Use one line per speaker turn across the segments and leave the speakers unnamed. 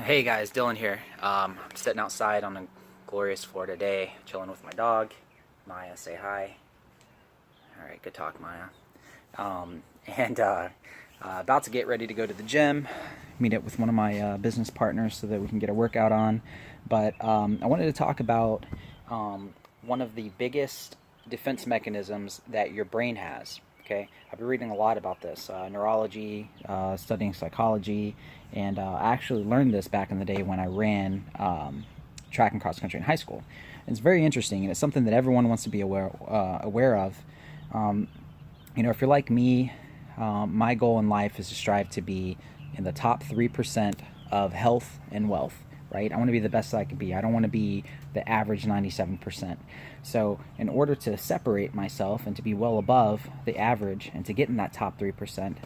Hey guys, Dylan here. I'm sitting outside on a glorious Florida day, chilling with my dog. Maya, say hi. All right, good talk, Maya. And about to get ready to go to the gym, meet up with one of my business partners so that we can get a workout on. But I wanted to talk about one of the biggest defense mechanisms that your brain has. Okay, I've been reading a lot about this, neurology, studying psychology, and I actually learned this back in the day when I ran track and cross country in high school. And it's very interesting, and it's something that everyone wants to be aware of. Um, if you're like me, my goal in life is to strive to be in the top 3% of health and wealth, right? I want to be the best I can be. I don't want to be the average 97%. So in order to separate myself and to be well above the average and to get in that top 3%,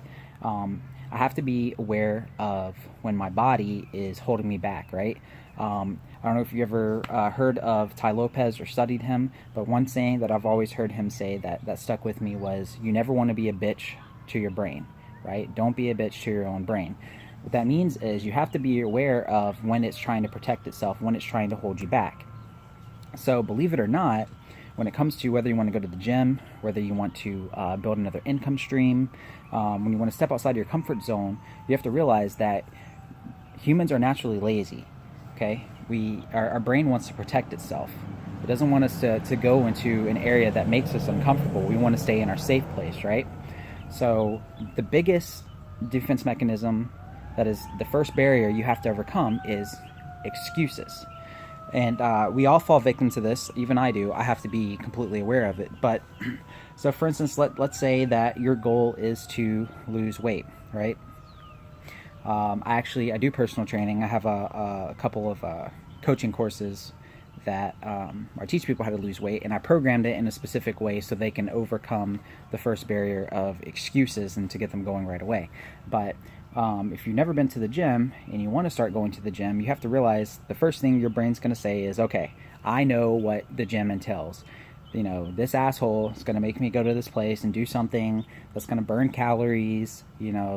I have to be aware of when my body is holding me back, right? I don't know if you ever heard of Tai Lopez or studied him, but one saying that I've always heard him say that stuck with me was, you never want to be a bitch to your brain, right? Don't be a bitch to your own brain. What that means is you have to be aware of when it's trying to protect itself, when it's trying to hold you back. So believe it or not, when it comes to whether you want to go to the gym, whether you want to build another income stream, when you want to step outside your comfort zone, you have to realize that humans are naturally lazy. Okay, our brain wants to protect itself. It doesn't want us to go into an area that makes us uncomfortable. We want to stay in our safe place, right? So the biggest defense mechanism, that is the first barrier you have to overcome, is excuses. And we all fall victim to this. Even I do. I have to be completely aware of it. But so, for instance, let's say that your goal is to lose weight, right? I do personal training. I have a couple of coaching courses that I teach people how to lose weight, and I programmed it in a specific way so they can overcome the first barrier of excuses and to get them going right away. But if you've never been to the gym and you want to start going to the gym, you have to realize the first thing your brain's going to say is, okay, I know what the gym entails. This asshole is going to make me go to this place and do something that's going to burn calories,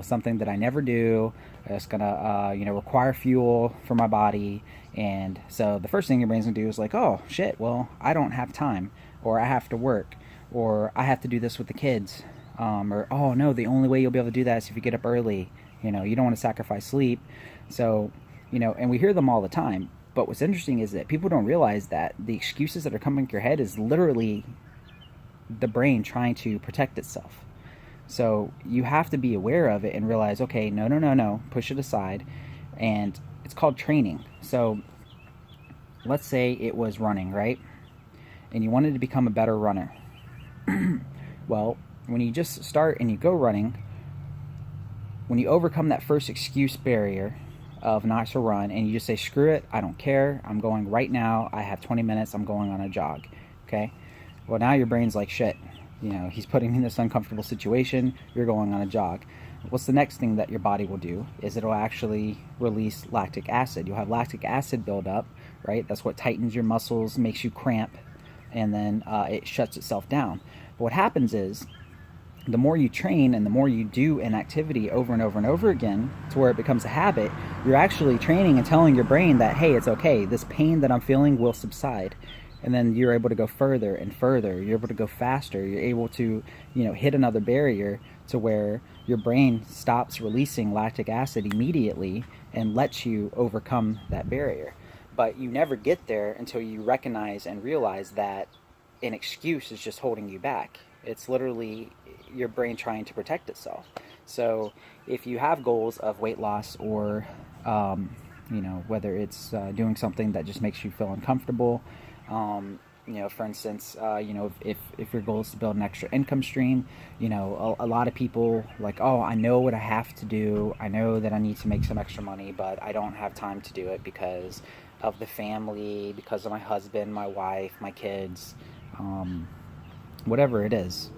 something that I never do. It's going to, require fuel for my body. And so the first thing your brain's going to do is like, oh, shit, well, I don't have time, or I have to work, or I have to do this with the kids. Or, oh, no, the only way you'll be able to do that is if you get up early. You don't want to sacrifice sleep. So, and we hear them all the time. But what's interesting is that people don't realize that the excuses that are coming to your head is literally the brain trying to protect itself. So you have to be aware of it and realize, okay, no, push it aside. And it's called training. So let's say it was running, right? And you wanted to become a better runner. Well, when you just start and you go running, when you overcome that first excuse barrier of not to run, and you just say, screw it, I don't care, I'm going right now, I have 20 minutes, I'm going on a jog, okay? Well, now your brain's like, shit, he's putting me in this uncomfortable situation, you're going on a jog. What's the next thing that your body will do is it'll actually release lactic acid. You'll have lactic acid build up, right? That's what tightens your muscles, makes you cramp, and then it shuts itself down. But what happens is, the more you train and the more you do an activity over and over and over again to where it becomes a habit, you're actually training and telling your brain that, hey, it's okay, this pain that I'm feeling will subside. And then you're able to go further and further. You're able to go faster. You're able to, hit another barrier to where your brain stops releasing lactic acid immediately and lets you overcome that barrier. But you never get there until you recognize and realize that an excuse is just holding you back. It's literally your brain trying to protect itself. So if you have goals of weight loss, or whether it's doing something that just makes you feel uncomfortable, for instance, if your goal is to build an extra income stream, a lot of people like, oh, I know what I have to do, I know that I need to make some extra money, but I don't have time to do it because of the family, because of my husband, my wife, my kids, whatever it is.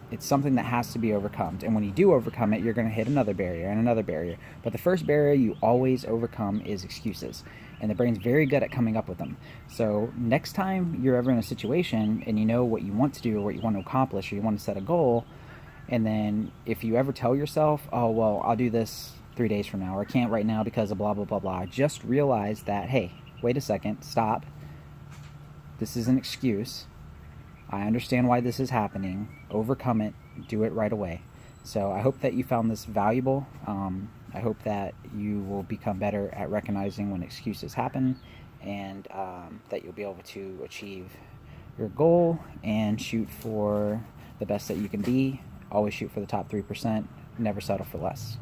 It's something that has to be overcome. And when you do overcome it, you're going to hit another barrier and another barrier. But the first barrier you always overcome is excuses. And the brain's very good at coming up with them. So next time you're ever in a situation and you know what you want to do or what you want to accomplish, or you want to set a goal, and then if you ever tell yourself, oh, well, I'll do this 3 days from now, or I can't right now because of blah, blah, blah, blah. Just realize that, hey, wait a second, stop. This is an excuse. I understand why this is happening. Overcome it. Do it right away. So I hope that you found this valuable. I hope that you will become better at recognizing when excuses happen, and that you'll be able to achieve your goal and shoot for the best that you can be. Always shoot for the top 3%. Never settle for less.